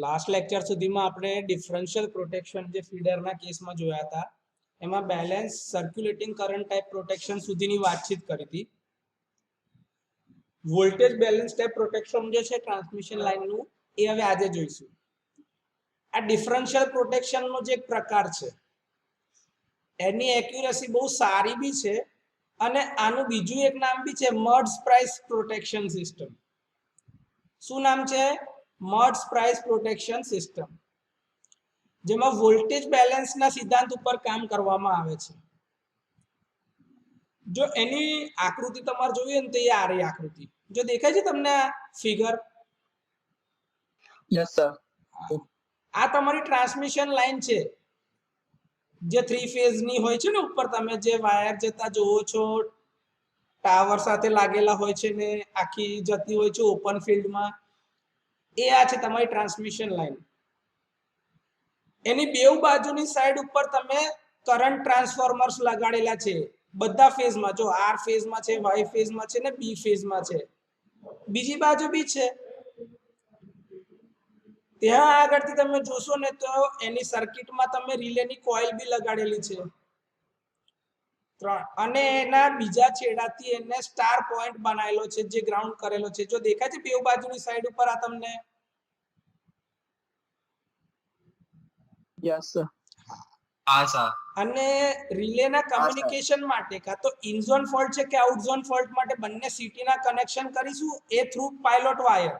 Last lecture સુધીમાં આપણે differential protection જે ફીડરના કેસમાં જોયા હતા એમાં balance circulating current type protection સુધીની વાતચીત કરી હતી. વોલ્ટેજ બેલેન્સ ટાઈપ પ્રોટેક્શન જે છે ટ્રાન્સમિશન લાઇનનું એ હવે આજે જોઈશું. આ ડિફરન્શિયલ પ્રોટેક્શનનો જે એક પ્રકાર છે એની એક્યુરેસી બહુ સારી બી છે અને આનું બીજું એક નામ બી છે મર્જ પ્રાઇસ પ્રોટેક્શન સિસ્ટમ. શું નામ છે? મર્જ પ્રાઇસ પ્રોટેક્શન સિસ્ટમ, જેમાં વોલ્ટેજ બેલેન્સના સિદ્ધાંત ઉપર કામ કરવામાં આવે છે. જો એની આકૃતિ તમારે જોઈએ ને તો એ આ રહી આકૃતિ, જો દેખાય છે તમને આ ફિગર? Yes sir. આ તમારી ટ્રાન્સમિશન લાઈન છે જે 3 ફેઝ ની હોય છે ને, ઉપર તમે જે વાયર જતા જોવો છો ટાવર સાથે લાગેલા હોય છે ને આખી જતી હોય છે ઓપન ફિલ્ડમાં, એ આ છે તમારી ટ્રાન્સમિશન લાઈન. એની બેઉ બાજુની સાઈડ ઉપર તમે કરંટ ટ્રાન્સફોર્મર્સ લગાડેલા છે બધા ફેઝમાં. જો આર ફેઝમાં છે, વાય ફેઝમાં છે ને બી ફેઝમાં છે, બીજી બાજુ બી છે. ત્યાં આગળથી તમે જોશો ને તો એની સર્કિટમાં તમે રિલેની કોઇલ બી લગાડેલી છે અને એના બીજા છેડાથી એને સ્ટાર પોઈન્ટ બનાવેલો છે જે ગ્રાઉન્ડ કરેલો છે. જો દેખાય છે બેઉ બાજુની સાઈડ ઉપર આ તમને? Yes sir. હા સર. અને રિલેના કમ્યુનિકેશન માટે કાં તો ઇન ઝોન ફોલ્ટ છે કે આઉટ ઝોન ફોલ્ટ માટે બંને સીટીના કનેક્શન કરીશું એ થ્રુ પાયલોટ વાયર,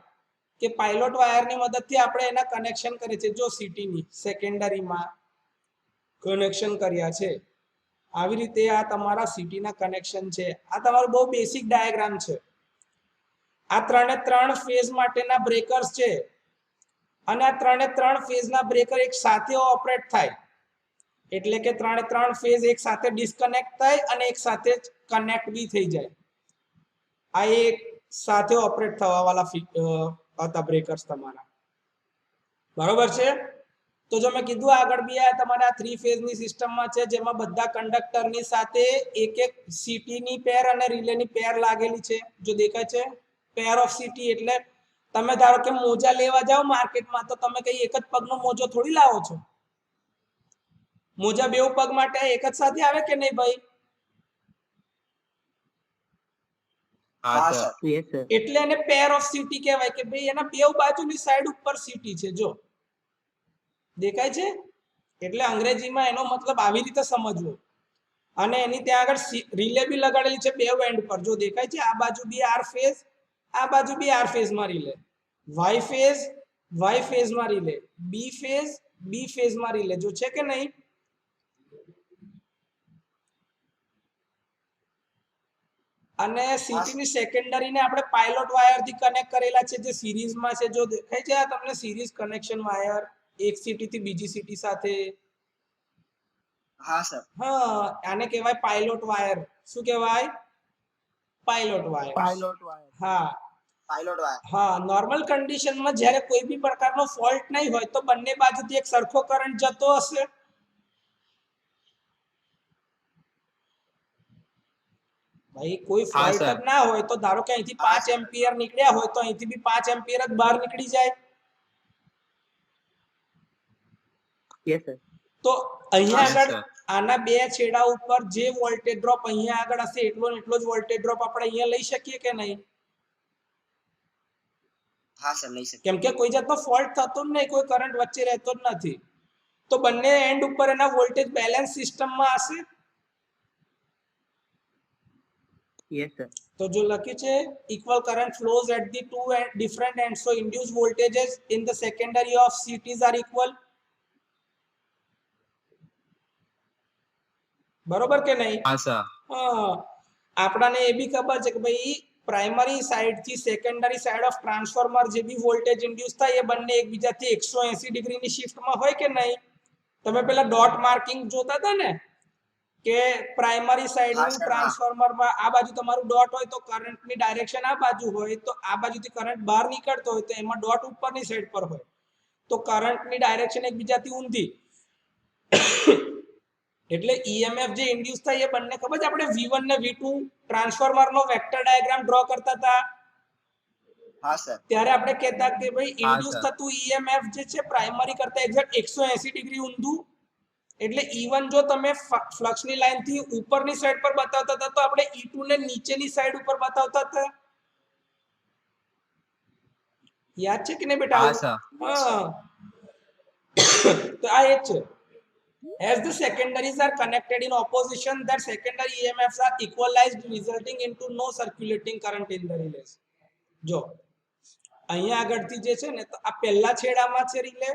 કે પાયલોટ વાયરની મદદથી આપણે એના કનેક્શન કરીએ છીએ. જો સીટીની સેકન્ડરીમાં કનેક્શન કર્યા છે આવી રીતે આ તમારા સીટીના કનેક્શન છે. આ તમારું બહુ બેસિક ડાયાગ્રામ છે. આ 3 ફેઝ માટેના બ્રેકર્સ છે અને આ 3 ફેઝના બ્રેકર એક સાથે ઓપરેટ થાય એટલે કે 3 ફેઝ એક સાથે ડિસ્કનેક્ટ થાય અને એક સાથે કનેક્ટ બી થઈ જાય. આ એક સાથે ઓપરેટ થવા વાળા હતા બ્રેકર્સ તમારા, બરોબર છે? તો જો મેં કીધું આગળ બી આ તમારા 3 ફેઝની સિસ્ટમમાં છે જેમાં બધા કંડક્ટરની સાથે એક એક સીટીની પેર અને રિલેની પેર લાગેલી છે. જો દેખાય છે પેર ઓફ સીટી, એટલે તમે ધારો કે મોજા લેવા જાઓ માર્કેટમાં તો તમે કઈ એક જ પગનો મોજો થોડી લાવો છો. મોજા બેઉ પગ માટે એક જ સાથે આવે કે નહીં ભાઈ? હા સર. Yes sir. એટલે એને પેર ઓફ સીટી કહેવાય કે ભાઈ એના બેઉ બાજુની સાઈડ ઉપર સીટી છે. જો દેખાય છે? એટલે અંગ્રેજીમાં એનો મતલબ આવી રીતે સમજવો. અને એની ત્યાં આગળ રિલે બી લગાડેલી છે બેઉ એન્ડ પર. જો દેખાય છે? આ બાજુ બી આર ફેઝ, આ બાજુ બી આર ફેઝમાં રિલે, વાય ફેઝમાં રિલે, બી ફેઝમાં રિલે. જો છે કે નહીં? અને સીટીની સેકન્ડરીને આપણે પાયલોટ વાયરથી કનેક્ટ કરેલા છે જે સિરીઝમાં છે. જો દેખાય છે આ તમને સિરીઝ કનેક્શન વાયર એક સીટી થી બીજી સીટી સાથે? હા સર. હા, આને કહેવાય પાયલોટ વાયર. શું કહેવાય? Pilot wire. Pilot wire. હા, પાયલોટ વાયર. હા. નોર્મલ કન્ડિશનમાં જ્યારે કોઈ બી પ્રકારનો ફોલ્ટ નહીં હોય તો બંને બાજુથી એક સરખો કરંટ જતો હશે. ભાઈ કોઈ ફોલ્ટ જ ના હોય તો ધારો કે અહીંથી 5 એમ્પિયર નીકળ્યા હોય તો અહીંથી બી 5 એમ્પિયર જ બહાર નીકળી જાય. Yes sir. તો અહીંયા આગળ આના બે છેડા ઉપર જે વોલ્ટેજ ડ્રોપ અહીંયા આગળ હશે એટલો ને એટલો જ વોલ્ટેજ ડ્રોપ આપણે અહીંયા લઈ શકીએ કે નહીં? હા સર, લઈ શકીએ. કેમ કે કોઈ જાતનો ફોલ્ટ થતો જ નહીં, કોઈ કરંટ વચ્ચે રહેતો જ નથી. તો બંને એન્ડ ઉપર એના વોલ્ટેજ બેલેન્સ સિસ્ટમમાં હશે. Yes sir. તો જો લખ્યું છે equal current flows at the two different ends, so induced voltages in the secondary of CTs are equal. બરોબર કે નહીં? હા સર. આપણાને એ બી ખબર છે કે ભાઈ પ્રાઇમરી સાઈડ થી સેકન્ડરી સાઈડ ઓફ ટ્રાન્સફોર્મર જે બી વોલ્ટેજ ઇન્ડ્યુસ થાય એ બંને એકબીજાથી 180 ડિગ્રીની શિફ્ટમાં હોય કે નહીં? તમે પેલા ડોટ માર્કિંગ જોતા હતા ને કે પ્રાઇમરી સાઈડનું ટ્રાન્સફોર્મરમાં આ બાજુ તમારું ડોટ હોય તો કરંટની ડાયરેક્શન આ બાજુ હોય, તો આ બાજુથી કરંટ બહાર નીકળતો હોય તો એમાં ડોટ ઉપરની સાઈડ પર હોય તો કરંટની ડાયરેક્શન એકબીજાથી ઊંધી. એટલે ઈએમએફ જે ઇન્ડ્યુસ થાય એ બંને ખબર છે. આપણે V1 ને V2 ટ્રાન્સફોર્મરનો વેક્ટર ડાયાગ્રામ ડ્રો કરતા હતા. હા સર. હા સર. ઈએમએફ જે ઇન્ડ્યુસ થાય એ બંને એકબીજાથી 180 ડિગ્રીની શિફ્ટમાં હોય તો કરંટની ડાયરેક્શન આ બાજુ હોય તો આ બાજુથી કરંટ બહાર નીકળતો હોય તો એમાં ડોટ ઉપરની સાઈડ પર હોય તો કરંટની ડાયરેક્શન એકબીજાથી ઊંધી. એટલે ઈએમએફ જે ઇન્ડ્યુસ થાય એ બંને ખબર છે આપણે V1 ને V2 હા સર ત્યારે આપણે કહેતા કે ભાઈ હા, ઇન્ડ્યુસ સર. થતું ઈએમએફ જે છે પ્રાઇમરી કરતા એક્ઝેક્ટ 180 ડિગ્રી ઊંધું, એટલે ઇવન જો તમે ફ્લક્સની લાઈન થી ઉપરની સાઈડ પર બતાવતા હતા તો આપણે E2 ને નીચેની સાઈડ ઉપર બતાવતા હતા. યાદ છે કે નહીં બેટા? હા, સર. હા, તો આ એ છે. As the secondaries are connected in opposition, that secondary EMFs are equalized, resulting into no circulating current in the relays. જો અહીંયા આગળથી જે છે ને તો આ પહેલા છેડામાં છે રિલે,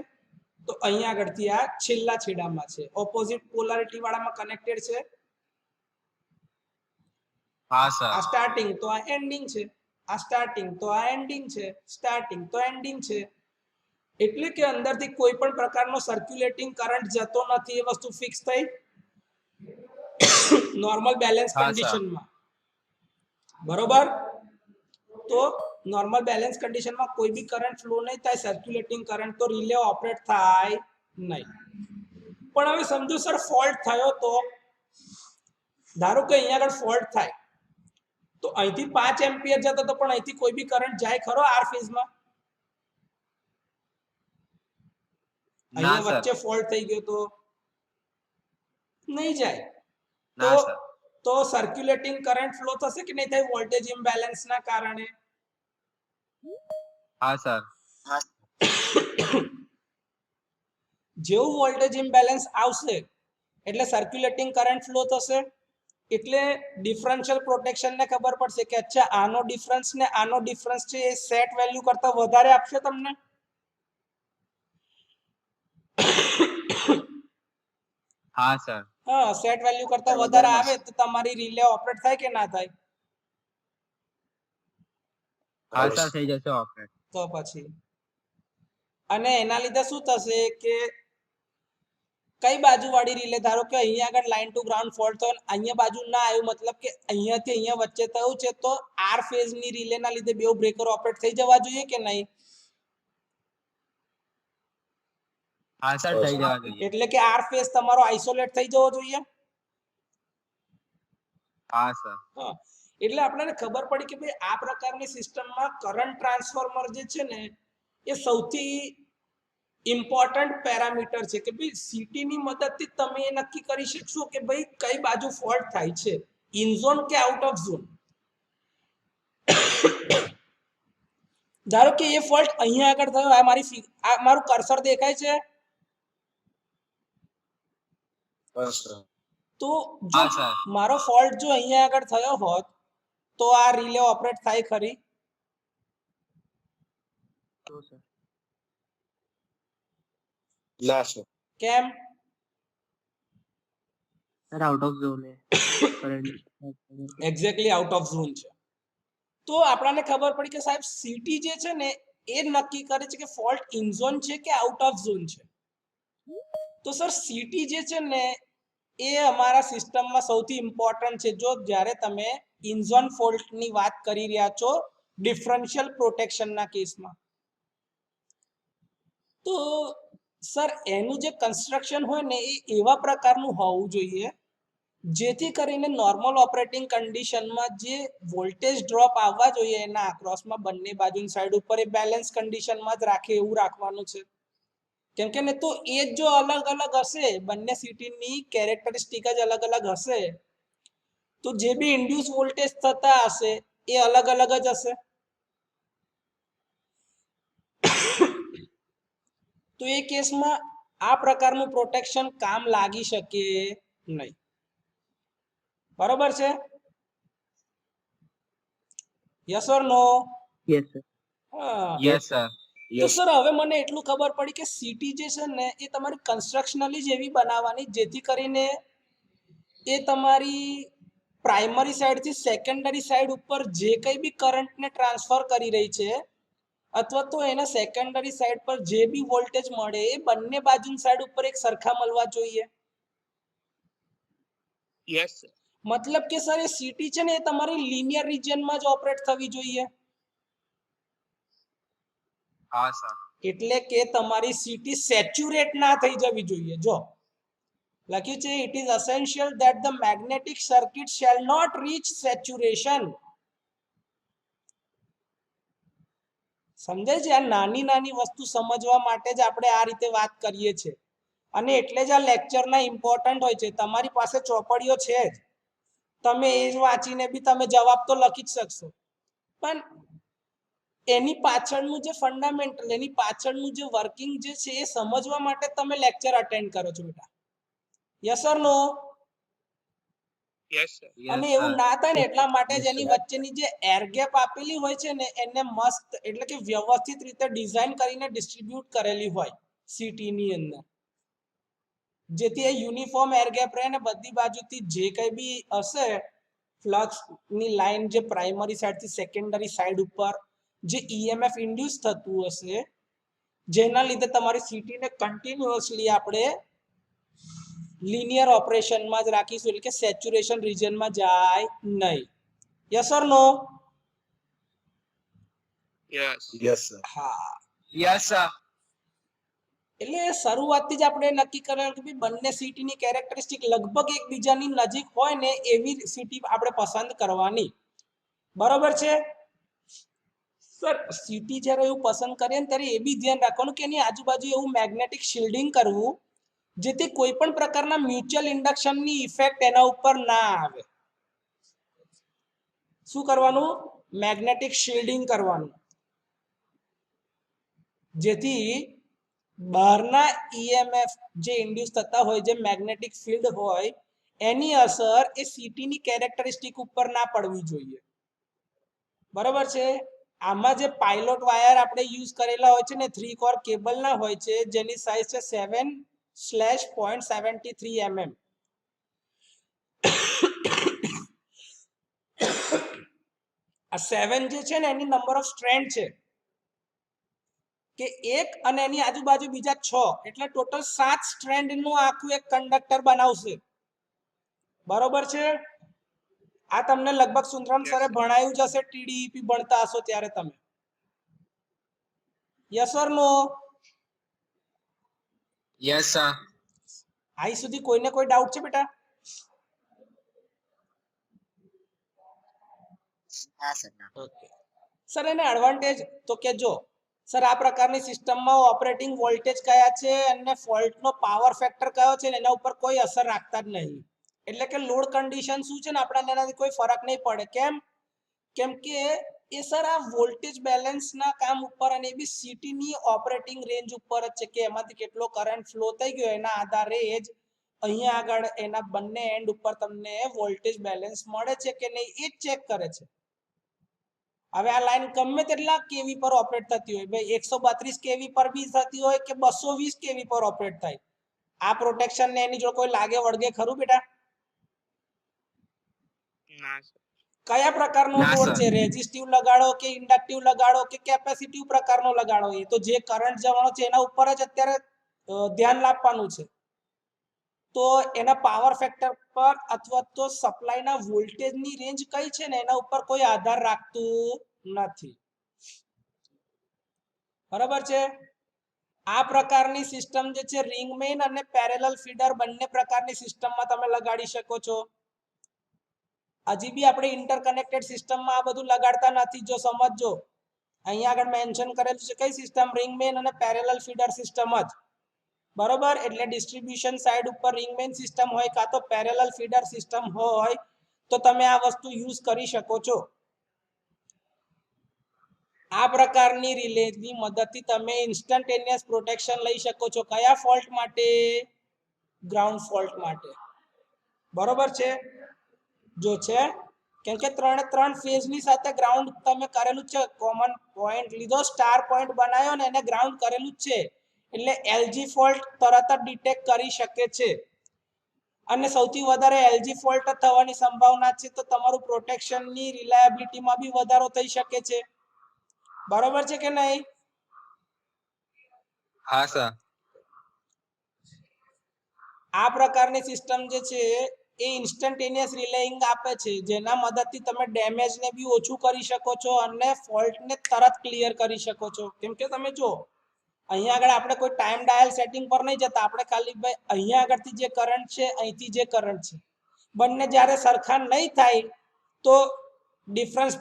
તો અહીંયા આગળથી આ છેલ્લા છેડામાં છે, ઓપોઝિટ પોલારિટી વાળામાં કનેક્ટેડ છે. હા સર. આ સ્ટાર્ટિંગ તો આ એન્ડિંગ છે, આ સ્ટાર્ટિંગ તો આ એન્ડિંગ છે, સ્ટાર્ટિંગ તો એન્ડિંગ છે. એટલે કે અંદરથી કોઈ પણ પ્રકારનો સર્ક્યુલેટિંગ કરંટ જતો નથી, એ વસ્તુ ફિક્સ થઈ નોર્મલ બેલેન્સ હા, સર. કન્ડિશનમાં. બરોબર? તો નોર્મલ બેલેન્સ કન્ડિશનમાં કોઈ બી કરંટ ફ્લો નહીં થાય, સર્ક્યુલેટિંગ કરંટ, તો રિલે ઓપરેટ થાય નહીં. પણ હવે સમજો સર ફોલ્ટ થયો, તો ધારો કે અહીંયા આગળ ફોલ્ટ થાય તો અહીંથી 5 એમ્પિયર જતો તો પણ અહીંથી કોઈ બી કરંટ જાય ખરો આર ફેઝમાં? ના અહીંયા સર. વચ્ચે ફોલ્ટ થઈ ગયો તો નહીં જાય. તો ના સર. તો સર્ક્યુલેટિંગ કરંટ ફ્લો થશે કે નહીં થાય વોલ્ટેજ ઇમ્બેલેન્સના કારણે? હા સર. જેવું વોલ્ટેજ ઇમ્બેલેન્સ આવશે એટલે સર્ક્યુલેટિંગ કરંટ ફ્લો થશે, એટલે ડિફરન્શિયલ પ્રોટેક્શન ને ખબર પડશે કે અચ્છા આનો ડિફરન્સ ને આનો ડિફરન્સ છે એ સેટ વેલ્યુ કરતા વધારે આપશે તમને. હા સર. હા, સેટ વેલ્યુ કરતા વધારે આવે તો તમારી રિલે ઓપરેટ થાય કે ના થાય? હા સર, થઈ જશે ઓપરેટ. તો પછી અને એના લીધે શું થશે કે કઈ બાજુ વાળી રિલે, ધારો કે અહીંયા આગળ લાઈન ટુ ગ્રાઉન્ડ ફોલ્ટ થયો, અહીંયા બાજુ ના આવ્યું, મતલબ કે અહીંયાથી અહીંયા વચ્ચે થયું છે, તો આર ફેઝ ની રિલે ના લીધે બે બ્રેકર ઓપરેટ થઈ જવા જોઈએ કે નહીં? હા સર, થઈ જવા જોઈએ. એટલે કે આર ફેઝ તમારો આઇસોલેટ થઈ જવો જોઈએ. હા સર. હા, એટલે આપણને ખબર પડી કે ભાઈ આ પ્રકારની સિસ્ટમમાં કરંટ ટ્રાન્સફોર્મર જે છે ને એ સૌથી ઇમ્પોર્ટન્ટ પેરામીટર છે કે ભાઈ સીટી ની મદદથી તમે એ નક્કી કરી શકશો કે ભાઈ કઈ બાજુ ફોલ્ટ થાય છે, ઇન ઝોન કે આઉટ ઓફ ઝોન. ધારો કે એ ફોલ્ટ અહીંયા આગળ થયો, આ મારું કર્સર દેખાય છે, તો જો હા સર. મારો ફોલ્ટ જો અહીંયા આગળ થયો હોત તો આ રિલે ઓપરેટ થાય ખરી? ના સર. કેમ? સર આઉટ ઓફ ઝોન હે current. Exactly out of zone છે. તો આપણને ખબર પડી કે સાહેબ સીટી જે છે ને એ નક્કી કરે છે કે ફોલ્ટ ઇન ઝોન છે કે આઉટ ઓફ ઝોન છે. તો સર સીટી જે છે ને એ અમારા સિસ્ટમમાં સૌથી ઇમ્પોર્ટન્ટ છે જો જ્યારે તમે ઇન ઝોન ફોલ્ટની વાત કરી રહ્યા છો ડિફરન્શિયલ પ્રોટેક્શનના કેસમાં. તો સર એનું જે કન્સ્ટ્રક્શન હોય ને એ એવા પ્રકારનું હોવું જોઈએ જેથી કરીને નોર્મલ ઓપરેટિંગ કન્ડિશનમાં જે વોલ્ટેજ ડ્રોપ આવવા જોઈએ એના અક્રોસમાં બંને બાજુની સાઈડ ઉપર એ બેલેન્સ કન્ડિશનમાં જ રાખે એવું રાખવાનું છે. કેમ કે ને તો એ જો અલગ અલગ હશે, બંને સિટીની કેરેક્ટરિસ્ટિક જ અલગ અલગ હશે, તો જે બી ઇન્ડ્યુસ વોલ્ટેજ થતા હશે એ અલગ અલગ જ હશે. તો એ કેસમાં આ પ્રકારનું પ્રોટેક્શન કામ લાગી શકે નહીં. બરોબર છે? Yes or no? Yes sir. હા. Yes sir. તો સર હવે મને એટલું ખબર પડી કે સીટી જે છે ને એ તમારી કન્સ્ટ્રક્શનલી જ એવી બનાવવાની જેથી કરીને એ તમારી પ્રાઇમરી સાઈડ થી સેકન્ડરી સાઈડ ઉપર જે કંઈ બી કરંટને ટ્રાન્સફર કરી રહી છે અથવા તો એના સેકન્ડરી સાઈડ પર જે બી વોલ્ટેજ મળે એ બંને બાજુની સાઈડ ઉપર એક સરખા મળવા જોઈએ. Yes sir. મતલબ કે સર એ સીટી છે ને એ તમારી લિનિયર રિજિયનમાં જ ઓપરેટ થવી જોઈએ. હા સર. એટલે કે તમારી સીટી સેચ્યુરેટ ના થઈ જવી જોઈએ. જો લખ્યું છે it is essential that the magnetic circuit shall not reach saturation. સમજાય છે? આ નાની નાની વસ્તુ સમજવા માટે જ આપણે આ રીતે વાત કરીએ છીએ, અને એટલે જ આ લેક્ચરના ઇમ્પોર્ટન્ટ હોય છે. તમારી પાસે ચોપડીઓ છે જ, તમે એ જ વાંચીને બી તમે જવાબ તો લખી જ શકશો, પણ એની પાછળનું જે ફંડામેન્ટલ, એની પાછળનું જે વર્કિંગ જે છે એ સમજવા માટે તમે લેક્ચર અટેન્ડ કરો છો બેટા. Yes or no? Yes sir. અને Yes, એવું sir. ના થાય ને એટલા માટે જ Yes, એની sir. વચ્ચેની જે એર ગેપ આપેલી હોય છે ને એને મસ્ત એટલે કે વ્યવસ્થિત રીતે ડિઝાઇન કરીને ડિસ્ટ્રીબ્યુટ કરેલી હોય સીટી ની અંદર, જેથી એ યુનિફોર્મ એર ગેપ રહે ને બધી બાજુથી જે કઈ બી હશે ફ્લક્સ ની લાઈન, જે પ્રાઇમરી સાઈડ થી સેકન્ડરી સાઈડ ઉપર જે ઈએમએફ ઇન્ડ્યુસ થતું હશે, જેના લીધે તમારી સીટી ને કન્ટિન્યુઅસલી આપણે લિનિયર ઓપરેશનમાં જ રાખીશું, એટલે કે સેચ્યુરેશન રિજનમાં જાય નહીં. Yes or no? Yes. Yes, sir. હા, Yes, sir. એટલે શરૂઆતથી જ આપણે નક્કી કરેલું કે બંને સીટીની કેરેક્ટરિસ્ટિક લગભગ એકબીજાની નજીક હોય ને એવી સીટી આપણે પસંદ કરવાની. બરોબર છે સર? સીટી જ્યારે એવું પસંદ કરીએ ને ત્યારે એ બી ધ્યાન રાખવાનું કે એની આજુબાજુ એવું મેગ્નેટિક શિલ્ડિંગ કરવું જેથી કોઈ પણ પ્રકારના મ્યુચ્યુઅલ ઇન્ડક્શનની ઇફેક્ટ એના ઉપર ના આવે. શું કરવાનું? મેગ્નેટિક શિલ્ડિંગ કરવાનું, જેથી બહારના ઈએમએફ જે ઇન્ડ્યુસ થતા હોય, જે મેગ્નેટિક ફિલ્ડ હોય, એની અસર એ સીટીની કેરેક્ટરિસ્ટિક ઉપર ના પડવી જોઈએ. બરોબર છે? આમાં જે પાયલોટ વાયર આપણે યુઝ કરેલા હોય છે ને 3 કોર કેબલના હોય છે, જેની સાઇઝ છે 7/0.73 mm. આ 7 જે છે ને એની નંબર ઓફ સ્ટ્રેન્ડ છે કે એક અને એની આજુબાજુ બીજા 6, એટલે ટોટલ 7 સ્ટ્રેન્ડ નું આખું એક કંડક્ટર બનાવશે. બરોબર છે? આ તમને લગભગ સુંદરમ સરે ભણાયું જ હશે, ટીડીઈપી ભણતા હશો ત્યારે તમે. Yes or no? Yes, sir. આઈ સુધી કોઈને કોઈ ડાઉટ છે બેટા? હા સર. ઓકે સર, એને એડવાન્ટેજ તો કે જો સર આ પ્રકારની સિસ્ટમમાં ઓપરેટિંગ વોલ્ટેજ કયા છે અને ફોલ્ટનો પાવર ફેક્ટર કયો છે એના ઉપર કોઈ અસર રાખતા જ નહીં. એટલે કે લોડ કન્ડિશન શું છે ને આપણને એનાથી કોઈ ફરક નહીં પડે. કેમ કે એ સર આ વોલ્ટેજ બેલેન્સના કામ ઉપર અને એ બી સીટીની ઓપરેટિંગ રેન્જ ઉપર જ છે કે એમાંથી કેટલો કરંટ ફ્લો થઈ ગયો એના આધારે જ અહીંયા આગળ એના બંને એન્ડ ઉપર તમને વોલ્ટેજ બેલેન્સ મળે છે કે નહીં એ ચેક કરે છે. હવે આ લાઈન ગમે તેટલા કેવી પર ઓપરેટ થતી હોય, ભાઈ 132 કેવી પર બી થતી હોય કે 220 કેવી પર ઓપરેટ થાય, આ પ્રોટેક્શન ને એની જો કોઈ લાગે વળગે ખરું બેટા? ના સર. કયા પ્રકારનો ના, લોડ સર. છે, રેઝિસ્ટિવ લગાડો કે ઇન્ડક્ટિવ લગાડો કે કેપેસિટિવ પ્રકારનો લગાડો, એ તો જે કરંટ જવાનો છે એના ઉપર જ અત્યારે ધ્યાન આપવાનું છે. તો એના પાવર ફેક્ટર પર અથવા તો સપ્લાયના વોલ્ટેજની રેન્જ કઈ છે ને એના ઉપર કોઈ આધાર રાખતું નથી. બરાબર છે? આ પ્રકારની સિસ્ટમ જે છે રિંગ મેઇન અને પેરેલલ ફીડર બંને પ્રકારની સિસ્ટમમાં તમે લગાડી શકો છો. હજી બી આપણે ઇન્ટરકનેક્ટેડ સિસ્ટમમાં આ બધું લગાડતા નથી. જો સમજજો, અહીંયા આગળ મેન્શન કરેલું છે કઈ સિસ્ટમ? રિંગ મેઇન અને પેરેલલ ફીડર સિસ્ટમ જ. બરોબર? એટલે ડિસ્ટ્રીબ્યુશન સાઈડ ઉપર રિંગ મેઇન સિસ્ટમ હોય કાં તો પેરેલલ ફીડર સિસ્ટમ હોય તો તમે આ વસ્તુ યુઝ કરી શકો છો. આ પ્રકારની રિલેની મદદથી તમે ઇન્સ્ટન્ટેનિયસ પ્રોટેક્શન લઈ શકો છો. કયા ફોલ્ટ માટે? ગ્રાઉન્ડ ફોલ્ટ માટે. બરોબર છે? જો છે કેમ કે ત્રણ ફેઝની સાથે ગ્રાઉન્ડ તમે કરેલું છે, કોમન પોઈન્ટ લીધો, સ્ટાર પોઈન્ટ બનાવ્યો ને એને ગ્રાઉન્ડ કરેલું છે, એટલે એલજી ફોલ્ટ તરત જ ડિટેક્ટ કરી શકે છે. અને સૌથી વધારે એલજી ફોલ્ટ થવાની સંભાવના છે તો તમારું પ્રોટેક્શનની રિલાયબિલિટીમાં બી વધારો થઈ શકે છે. બરોબર છે કે નહીં? હા સર. આ પ્રકારની સિસ્ટમ જે છે એ ઇન્સ્ટન્ટેનિયસ રિલેઇંગ આપે છે, જેના મદદથી તમે ડેમેજને બી ઓછું કરી શકો છો અને ફોલ્ટને તરત ક્લિયર કરી શકો છો. કેમ કે તમે જો અહીંયા આગળ આપણે કોઈ ટાઈમ ડાયલ સેટિંગ પર નહીં જતા, આપણે ખાલી ભાઈ અહીંયા આગળથી જે કરંટ છે અહીંથી જે કરંટ છે બંને જ્યારે સરખા નહીં થાય તો ડિફરન્સ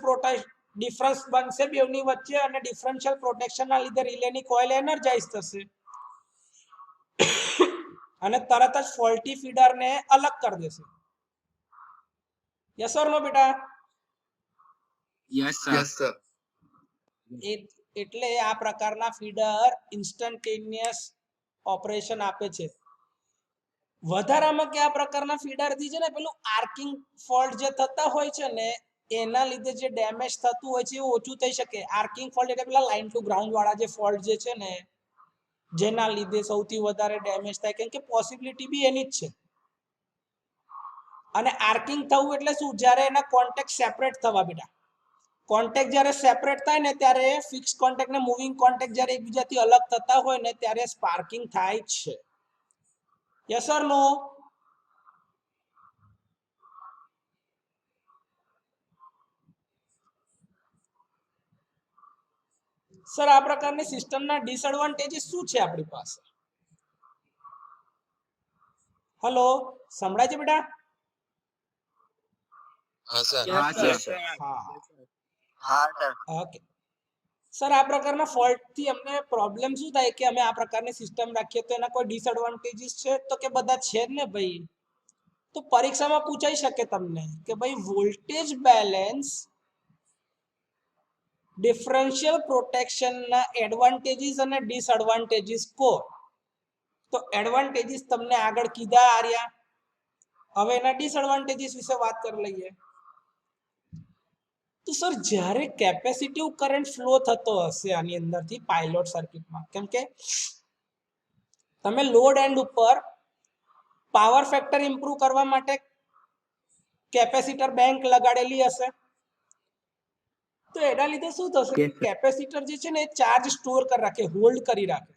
ડિફરન્સ બનશે બેવની વચ્ચે અને ડિફરન્શિયલ પ્રોટેક્શનના લીધે રિલેની કોઇલ એનર્જાઇઝ થશે અને તરત જ ફોલ્ટી ફીડરને અલગ કરી દેશે. યસ ઓર નો બેટા? Yes sir. sir. એટલે આ પ્રકારના ફીડર ઇન્સ્ટન્ટેનિયસ ઓપરેશન આપે છે. વધારામાં કે આ પ્રકારના ફીડરથી છે ને પેલું આર્કિંગ ફોલ્ટ જે થતા હોય છે ને એના લીધે જે ડેમેજ થતું હોય છે એ ઓછું થઈ શકે. આર્કિંગ ફોલ્ટ એટલે પેલા લાઇન ટુ ગ્રાઉન્ડ વાળા જે ફોલ્ટ જે છે ને જેના લીધે સૌથી વધારે ડેમેજ થાય, કેમ કે પોસિબિલિટી બી એની જ છે. અને આર્કિંગ થવું એટલે શું? જ્યારે એના કોન્ટેક્ટ સેપરેટ થવા બેટા. કોન્ટેક્ટ જ્યારે સેપરેટ થાય ને ત્યારે ફિક્સ કોન્ટેક્ટ ને મૂવિંગ કોન્ટેક્ટ જ્યારે એકબીજાથી અલગ થતા હોય ને ત્યારે સ્પાર્કિંગ થાય જ છે. Yes or no? સર આ પ્રકારની સિસ્ટમના ડિસએડવાન્ટેજીસ શું છે આપણી પાસે? હેલો, સંભળાય છે બેટા? હા સર. હા Yes, સર. sir. હા. હા સર. ઓકે સર, આ પ્રકારના ફોલ્ટ થી અમને પ્રોબ્લેમ શું થાય કે અમે આ પ્રકારની સિસ્ટમ રાખીએ તો એના કોઈ ડિસએડવાન્ટેજીસ છે? તો કે બધા છે જ ને ભાઈ. તો પરીક્ષામાં પૂછાઈ શકે તમને કે ભાઈ વોલ્ટેજ બેલેન્સ ડિફરન્શિયલ પ્રોટેક્શનના એડવાન્ટેજીસ અને ડિસએડવાન્ટેજીસ કો. તો એડવાન્ટેજીસ તમને આગળ કીધા આર્યા. હવે એના ડિસએડવાન્ટેજીસ વિશે વાત કરી લઈએ. તો સર જ્યારે કેપેસિટિવ કરંટ ફ્લો થતો હશે આની અંદરથી પાયલોટ સર્કિટમાં, કેમ કે તમે લોડ એન્ડ ઉપર પાવર ફેક્ટર ઇમ્પ્રૂવ કરવા માટે કેપેસિટર બેંક લગાડેલી હશે. તો એના લીધે શું થશે? કેપેસિટર જે છે ને એ ચાર્જ સ્ટોર કરી રાખે, હોલ્ડ કરી રાખે.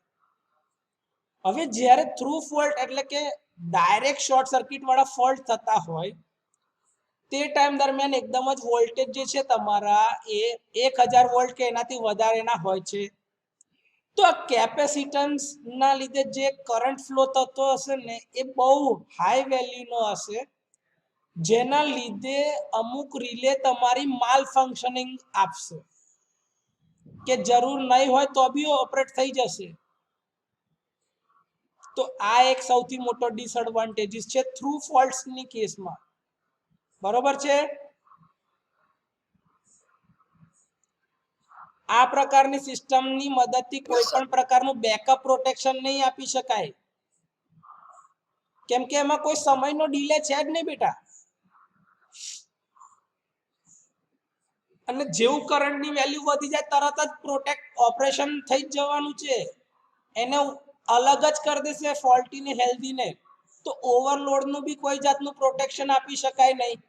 હવે જ્યારે થ્રુ ફોલ્ટ એટલે કે ડાયરેક્ટ શોર્ટ સર્કિટ વાળા ફોલ્ટ થતા હોય તે ટાઈમ દરમિયાન એકદમ જ વોલ્ટેજ જે છે તમારા એ 1000 વોલ્ટ કે એનાથી વધારેના હોય છે. તો આ કેપેસિટન્સ ના લીધે જે કરંટ ફ્લો થતો હશે ને એ બહુ હાઈ વેલ્યુનો હશે, જેના લીધે અમુક રિલે તમારી માલ ફંક્શનિંગ આપશે કે જરૂર નહીં હોય તો બી ઓપરેટ થઈ જશે. તો આ એક સૌથી મોટો ડિસએડવાન્ટેજીસ છે થ્રુ ફોલ્ટ્સની કેસમાં. બરોબર છે? આ પ્રકારની સિસ્ટમની મદદથી કોઈ પણ પ્રકારનું બેકઅપ પ્રોટેક્શન નહીં આપી શકાય, કેમ કે એમાં કોઈ સમયનો ડિલે છે જ નહીં બેટા. અને જેવું કરંટની વેલ્યુ વધી જાય તરત જ પ્રોટેક્ટ ઓપરેશન થઈ જ જવાનું છે. એને અલગ જ કરી દેશે ફોલ્ટી ને હેલ્ધી ને. તો ઓવરલોડનું બી કોઈ જાતનું પ્રોટેક્શન આપી શકાય નહીં.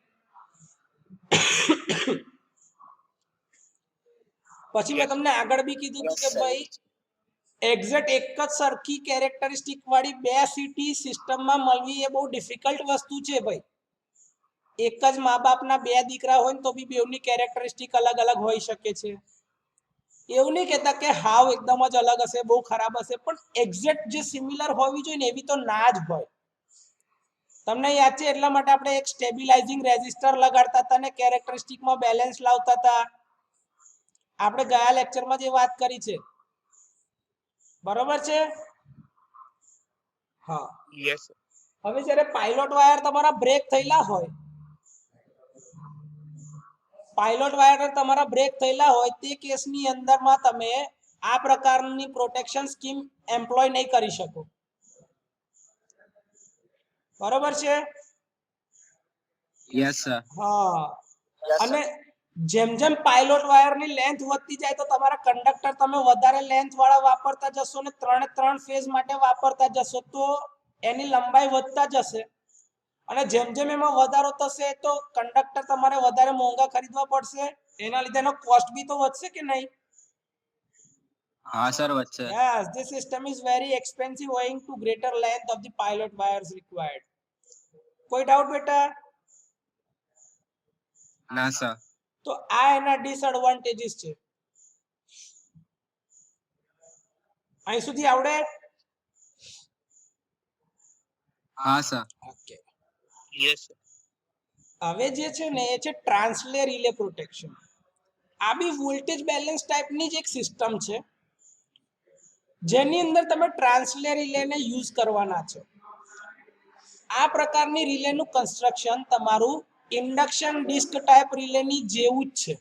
પછી મેં તમને આગળ બી કીધું હતું કે ભાઈ એક્ઝેક્ટ એક જ સરખી કેરેક્ટરિસ્ટિક વાળી બે સીટી સિસ્ટમમાં મળવી એ બહુ ડિફિકલ્ટ વસ્તુ છે ભાઈ. એક જ મા બાપના બે દીકરા હોય તો બી બેવની કેરેક્ટરિસ્ટિક અલગ અલગ હોઈ શકે છે. એવું નહીં કહેતા કે હાવ એકદમ જ અલગ હશે, બહુ ખરાબ હશે, પણ એક્ઝેક્ટ જે સિમિલર હોવી જોઈએ ને એવી તો ના જ હોય. તમને યાદ છે એટલા માટે આપણે એક સ્ટેબિલાઇઝિંગ રેઝિસ્ટર લગાડતા હતા ને કેરેક્ટરિસ્ટિકમાં બેલેન્સ લાવતા હતા. આપણે ગયા લેક્ચરમાં જે વાત કરી છે, બરોબર છે? હા. Yes, sir. હવે જ્યારે પાયલોટ વાયર તમારા બ્રેક થયેલા હોય, તે કેસની અંદરમાં તમે આ પ્રકારની પ્રોટેક્શન સ્કીમ એમ્પ્લોય નહીં કરી શકો. બરોબર છે? Yes sir. હા. અને જેમ જેમ પાયલોટ વાયરની લેન્થ વધતી જાય તો તમારા કંડક્ટર તમે વધારે લેન્થ વાળા વાપરતા જશો ને 3 ફેઝ માટે વાપરતા જશો તો એની લંબાઈ વધતા જશે. અને જેમ જેમ એમાં વધારો થશે તો કંડક્ટર તમારે વધારે મોંઘા ખરીદવા પડશે. એના લીધે એનો કોસ્ટ બી તો વધશે કે નહીં? હા સર, વચ્ચે. Yes, this system is very expensive owing to greater length of the pilot wires required. કોઈ ડાઉટ બેટા? ના સર. તો આ એના ડિસએડવાન્ટેજીસ છે. અહીં સુધી આવડે? હા સર. ઓકે. Yes, sir. હવે જે છે ને એ છે ટ્રાન્સલે રિલે પ્રોટેક્શન. આ બી વોલ્ટેજ બેલેન્સ ટાઈપની જ એક સિસ્ટમ છે જેની અંદર તમે ટ્રાન્સલે રિલેને યુઝ કરવાના છે. આ પ્રકારની રિલેનું કન્સ્ટ્રક્શન તમારું ઇન્ડક્શન ડિસ્ક ટાઈપ રિલેની જેવું જ છે.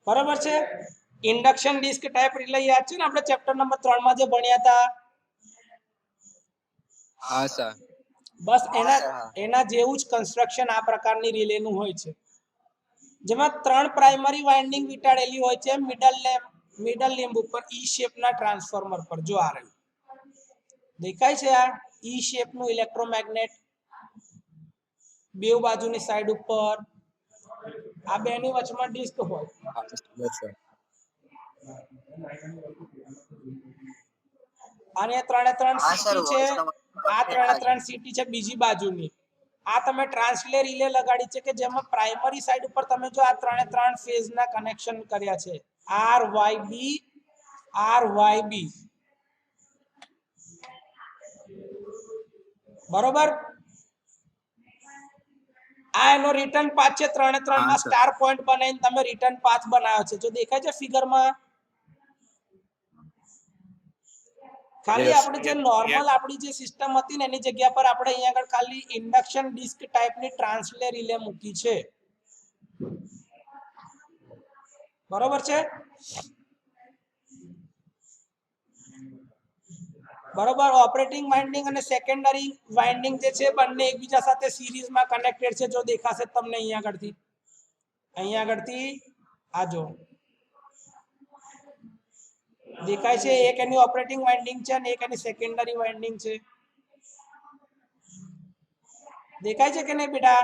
બરાબર છે. ઇન્ડક્શન ડિસ્ક ટાઈપ રિલે યાદ છે ને આપણે ચેપ્ટર નંબર 3 માં જે ભણ્યા હતા. હા સર. બસ એના જેવું જ કન્સ્ટ્રક્શન આ પ્રકારની રિલેનું હોય છે જેમાં 3 પ્રાઇમરી વાઇન્ડિંગ વીંટાળેલી હોય છે મિડલ લીમ્બ ઉપર ઈ શેપના ટ્રાન્સફોર્મર પર. જો આ રહ્યું દેખાય છે આ ઈ શેપનું ઇલેક્ટ્રોમેગ્નેટ બેવ બાજુની સાઈડ ઉપર. આ બેની વચમાં ડિસ્ક હોય. અને ત્રણે ત્રણ સીટી છે. આ ત્રણે ત્રણ સીટી છે બીજી બાજુની. આ તમે ટ્રાન્સલે રિલે લગાડી છે કે જેમાં પ્રાઇમરી સાઈડ ઉપર તમે જો આ ત્રણે ત્રણ ફેઝના કનેક્શન કર્યા છે આર વાય બી. બરોબર. આ એનો રિટર્ન પાથ છે. ત્રણે ત્રણ માં સ્ટાર પોઈન્ટ બનાવીને તમે રિટર્ન પાથ બનાવ્યો છે. જો દેખાય છે ફિગરમાં. ખાલી આપણી જે નોર્મલ આપણી જે સિસ્ટમ હતી ને એની જગ્યા પર આપણે અહીંયા આગળ ખાલી ઇન્ડક્શન ડિસ્ક ટાઈપની ટ્રાન્સલે રિલે મૂકી છે. બરોબર છે. બરોબર. ઓપરેટિંગ વાઇન્ડિંગ અને સેકન્ડરી વાઇન્ડિંગ જે છે બંને એકબીજા સાથે સિરીઝમાં કનેક્ટેડ છે. જો દેખાશે તમને અહીંયા આગળથી આ જો દેખાય છે. એક એની ઓપરેટિંગ વાઇન્ડિંગ છે અને એક એની સેકન્ડરી વાઇન્ડિંગ છે. દેખાય છે કે નહીં બેટા?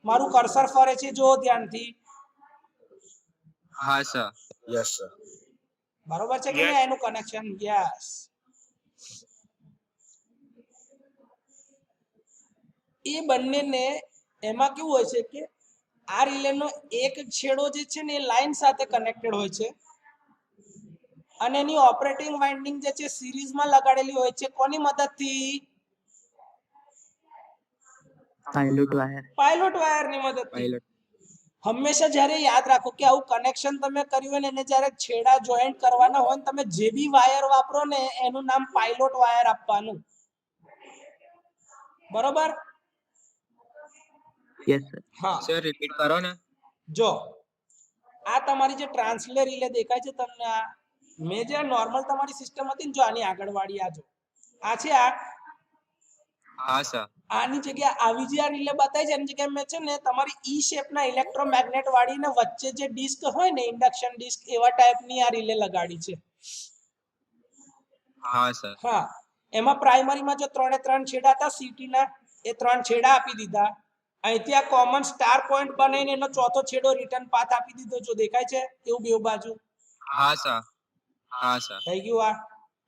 મારું કર્સર ફરે છે જો ધ્યાનથી. હા સર. Yes sir. બરોબર છે કે નહીં એનું કનેક્શન? યસ. એ બંનેને એમાં કેવું હોય છે કે આ રિલેનો એક છેડો જે છે ને એ લાઈન સાથે કનેક્ટેડ હોય છે અને એની ઓપરેટિંગ વાઇન્ડિંગ જે છે સિરીઝમાં લગાડેલી હોય છે. કોની મદદથી? પાયલોટ વાયરની મદદથી. હંમેશા જ્યારે યાદ રાખો કે આવું કનેક્શન તમે કર્યું હોય ને એને જ્યારે છેડા જોઈન્ટ કરવાના હોય ને તમે જે બી વાયર વાપરો ને એનું નામ પાયલોટ વાયર આપવાનું. બરોબર. Yes sir. હા સર રિપીટ કરો ને. જો આ તમારી જે ટ્રાન્સલે રિલે દેખાય છે તમને, આ મેં જે નોર્મલ તમારી સિસ્ટમ હતી ને જો આની આગળ વાળી આ જો આ છે આ. હા સર. આની જગ્યાએ આવી જે આ રિલે બતાવી છે એની જગ્યાએ મેં છે ને તમારી ઈ શેપના ઇલેક્ટ્રોમેગ્નેટ વાળી ને વચ્ચે જે ડિસ્ક હોય ને ઇન્ડક્શન ડિસ્ક એવા ટાઈપની આ રિલે લગાડી છે. હા સર. હા એમાં પ્રાઇમરીમાં જો ત્રણે ત્રણ છેડા હતા સીટીના એ ત્રણ છેડા આપી દીધા. અહીંથી આ કોમન સ્ટાર પોઈન્ટ બનાવીને એનો ચોથો છેડો રિટર્ન પાથ આપી દીધો. જો દેખાય છે એવું બેવ બાજુ. હા સર. હા સર. થઈ ગયું. આ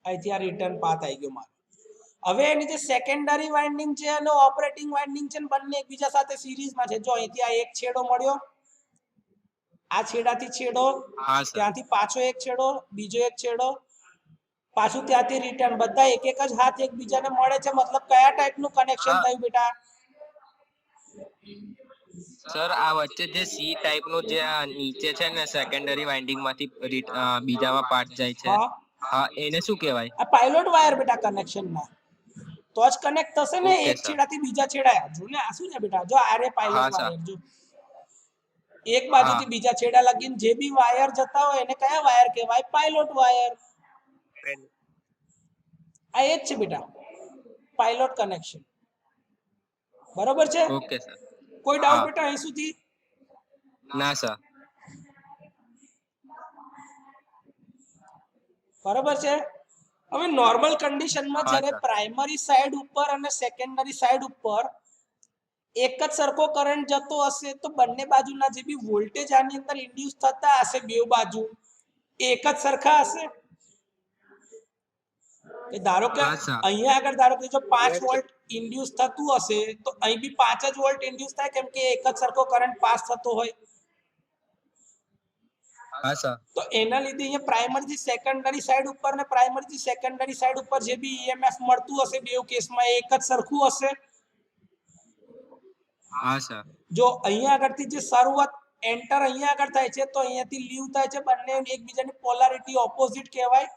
અહીંથી આ રિટર્ન પાથ આવી ગયો મારો. હવે એની જે સેકન્ડરી વાઇન્ડિંગ છે અને ઓપરેટિંગ વાઇન્ડિંગ છે બંને એકબીજા સાથે સિરીઝમાં છે. જો અહીંથી આ એક છેડો મળ્યો, આ છેડાથી છેડો, હા સર. ત્યાંથી પાછો એક છેડો, બીજો એક છેડો, પાછું ત્યાંથી રિટર્ન. બધા એક એક જ હાથ એકબીજાને મળે છે. મતલબ કયા ટાઈપનું કનેક્શન થયું બેટા? સર આ વચ્ચે જે સી ટાઈપ નું જે આ નીચે છે ને સેકન્ડરી વાઇન્ડિંગ માંથી બીજામાં પાર્ટ જાય છે, હા હા એને શું કહેવાય? આ પાયલોટ વાયર બેટા કનેક્શનમાં તો જ કનેક્ટ થશે ને. Okay, એક sir. છેડાથી બીજા છેડા. જો ને આ શું છે બેટા? જો આ રે હા, પાયલોટ sir. વાયર. જો એક બાજુથી બીજા છેડા લગીને જે બી વાયર જતા હોય એને કયા વાયર કહેવાય? Pilot wire. આ એ જ છે બેટા પાયલોટ કનેક્શન. બરોબર છે? Okay sir. કોઈ ડાઉટ હા. બેટા અહીં સુધી? ના સર. બરોબર છે. હવે નોર્મલ કન્ડિશનમાં હા, જ્યારે sir. પ્રાઇમરી સાઈડ ઉપર અને સેકન્ડરી સાઈડ ઉપર એક જ સરખો કરંટ જતો હશે તો બંને બાજુના જે બી વોલ્ટેજ આની અંદર ઇન્ડ્યુસ થતા હશે બેવ બાજુ એક જ સરખા હશે. કે ધારો કે હા, sir. અહીંયા આગળ ધારો કે જો 5 વોલ્ટ ઇન્ડ્યુસ થતું હશે તો અહીં બી 5 જ વોલ્ટ ઇન્ડ્યુસ થાય કેમ કે એક જ સરખો કરંટ પાસ થતો હોય. હા સર. તો એના લીધે અહીંયા પ્રાઇમરી થી સેકન્ડરી સાઈડ ઉપર ને પ્રાઇમરી થી સેકન્ડરી સાઈડ ઉપર જે બી ઈએમએફ મળતું હશે બેવ કેસમાં એક જ સરખું હશે. હા સર. જો અહીંયા આગળથી જે શરૂઆત એન્ટર અહીંયા આગળ થાય છે તો અહીંયાથી લીવ થાય છે, બંને એકબીજાની પોલારિટી ઓપોઝિટ કહેવાય,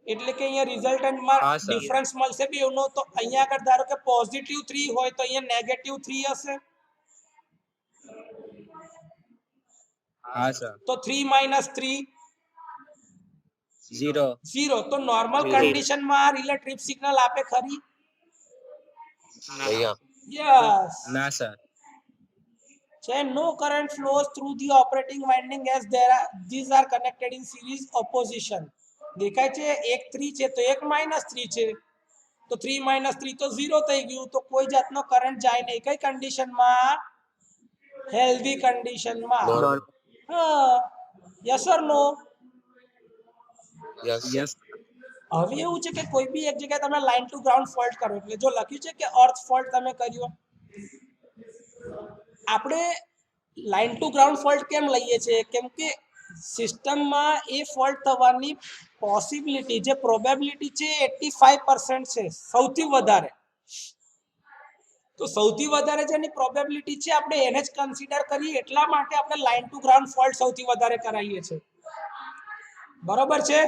એટલે કે અહીંયા રિઝલ્ટન્ટમાં હા, sir. ડિફરન્સ મળશે બેવનો. તો અહીંયા આગળ ધારો કે પોઝિટિવ 3 હોય તો અહીંયા નેગેટિવ 3 હશે, હા સર. તો 3 માઇનસ 3 ઝીરો. 0. તો નોર્મલ Zero. કન્ડિશનમાં આ રિલે ટ્રિપ સિગ્નલ આપે ખરી? ના યસ. ના સર. છે no current flows through the operating winding as these are connected in series opposition. દેખાય છે એક 3 છે તો એક -3 છે, તો 3 - 3 તો 0 થઈ ગયું, તો કોઈ જાતનો કરંટ જાય નહીં. કઈ કન્ડિશનમાં? હેલ્ધી કન્ડિશનમાં. હા, યસ ઓર નો? યસ. હવે એવું છે કે કોઈ બી એક જગ્યાએ તમે લાઈન ટુ ગ્રાઉન્ડ ફોલ્ટ કરો, એટલે જો લખ્યું છે કે અર્થ ફોલ્ટ તમે કર્યો, આપણે લાઈન ટુ ગ્રાઉન્ડ ફોલ્ટ કેમ લઈએ છીએ? કેમ કે સિસ્ટમમાં એ ફોલ્ટ થવાની પોસિબિલિટી, જે પ્રોબેબિલિટી છે 85% છે, સૌથી વધારે. તો સૌથી વધારે જેની પ્રોબેબિલિટી છે આપણે એને જ કન્સિડર કરીએ, એટલા માટે આપણે લાઈન ટુ ગ્રાઉન્ડ ફોલ્ટ સૌથી વધારે કરાવીએ છીએ. બરોબર છે?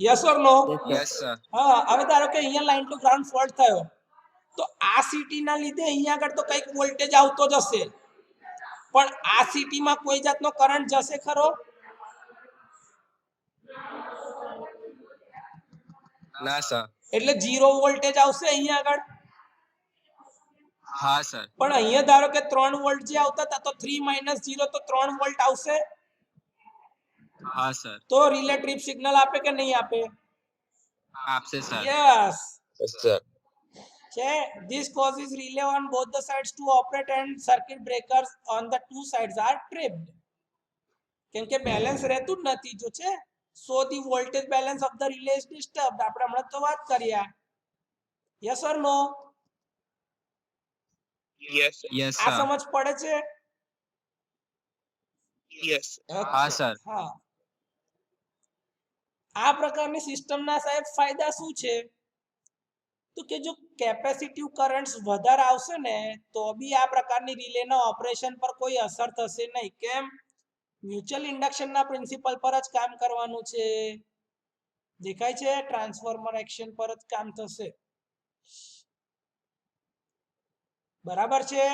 Yes or no? Yes sir. હા, હવે ધારો કે અહીંયા લાઈન ટુ ગ્રાઉન્ડ ફોલ્ટ થયો, તો આ સિટી ના લીધે અહીંયા આગળ તો કંઈક વોલ્ટેજ આવતો જ હશે, પણ આ સિટીમાં કોઈ જાતનો કરંટ જશે ખરો? ના સર. એટલે 0 વોલ્ટેજ આવશે અહીંયા આગળ. હા સર. પણ અહીંયા ધારો કે 3 વોલ્ટ જે આવતા હતા, તો 3 - 0 તો 3 વોલ્ટ આવશે. હા સર. તો રિલે ટ્રિપ સિગ્નલ આપે કે નહીં આપે? આપશે સર. યસ. સર. છે this causes relay on both the sides to operate and circuit breakers on the two sides are tripped. કેમ કે બેલેન્સ રહેતું જ નથી. જો છે so the voltage balance of the relay is disturbed. આપણે હમણાં તો વાત કર્યા. Yes or no? Yes yes આ સર. સમજ પડે છે? યસ હા સર. હા. આ પ્રકારની સિસ્ટમના સાહેબ ફાયદા શું છે? તો કે જો કેપેસિટિવ કરન્ટ્સ વધારે આવશે ને તો બી આ પ્રકારની રિલેના ઓપરેશન પર કોઈ અસર થશે નહીં. કેમ? મ્યુચ્યુઅલ ઇન્ડક્શનના પ્રિન્સિપલ પર જ કામ કરવાનું છે. દેખાય છે? ટ્રાન્સફોર્મર એક્શન પર જ કામ થશે. બરાબર છે?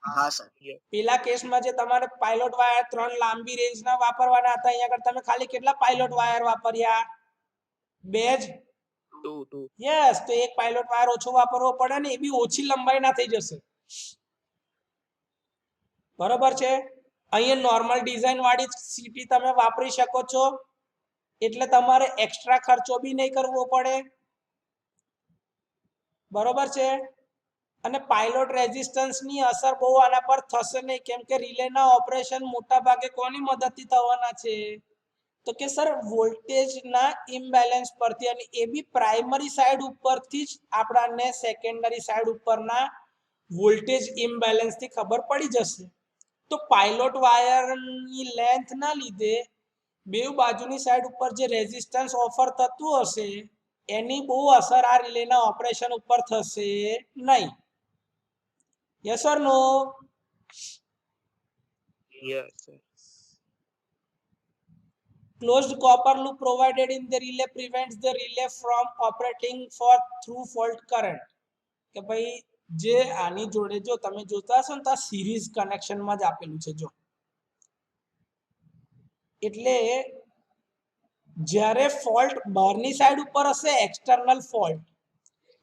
હા સર. પેલા કેસમાં જે તમારે પાયલોટ વાયર 3 લાંબી રેન્જના વાપરવાના હતા, અહીંયા આગળ તમે ખાલી કેટલા પાયલોટ વાયર વાપર્યા? 2 જ. 2 યસ. તો એક પાયલોટ વાયર ઓછો વાપરવો પડે ને, એ બી ઓછી લંબાઈના થઈ જશે. બરોબર છે? અહીંયા નોર્મલ ડિઝાઇન વાળી સીટી તમે વાપરી શકો છો, એટલે તમારે એક્સ્ટ્રા ખર્ચો બી નહીં કરવો પડે. બરોબર છે? અને પાયલોટ રેઝિસ્ટન્સની અસર બહુ આના પર થશે નહીં, કેમ કે રિલેના ઓપરેશન મોટા ભાગે કોની મદદથી થવાના છે? તો કે સર વોલ્ટેજના ઇમ્બેલેન્સ પરથી, અને એ બી પ્રાઇમરી સાઈડ ઉપરથી જ આપણાને સેકન્ડરી સાઈડ ઉપરના વોલ્ટેજ ઇમ્બેલેન્સથી ખબર પડી જશે. તો પાયલોટ વાયરની લેન્થ ના લીધે બેવ બાજુની સાઈડ ઉપર જે રેઝિસ્ટન્સ ઓફર થતું હશે એની બહુ અસર આ રિલેના ઓપરેશન ઉપર થશે નહીં. Yes or no? Yes Closed copper loop provided in the relay prevents the relay from operating for through fault current. કે ભાઈ જે આની જોડે જો તમે જોતા હશો ને તો સિરીઝ કનેક્શનમાં જ આપેલું છે. જો એટલે જ્યારે ફોલ્ટ બહારની સાઈડ ઉપર હશે, એક્સટર્નલ ફોલ્ટ,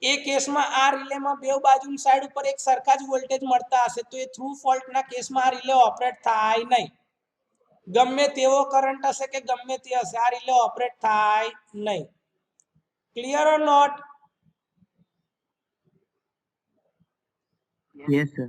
એ કેસમાં આ રિલેમાં બે બાજુની સાઈડ ઉપર એક સરખા જ વોલ્ટેજ મળતા હશે, તો એ થ્રુ ફોલ્ટના કેસમાં આ રિલે ઓપરેટ થાય નહીં. ગમે તેવો કરંટ હશે કે ગમે તે હશે, આ રિલે ઓપરેટ થાય નહીં. Clear or not? Yes sir.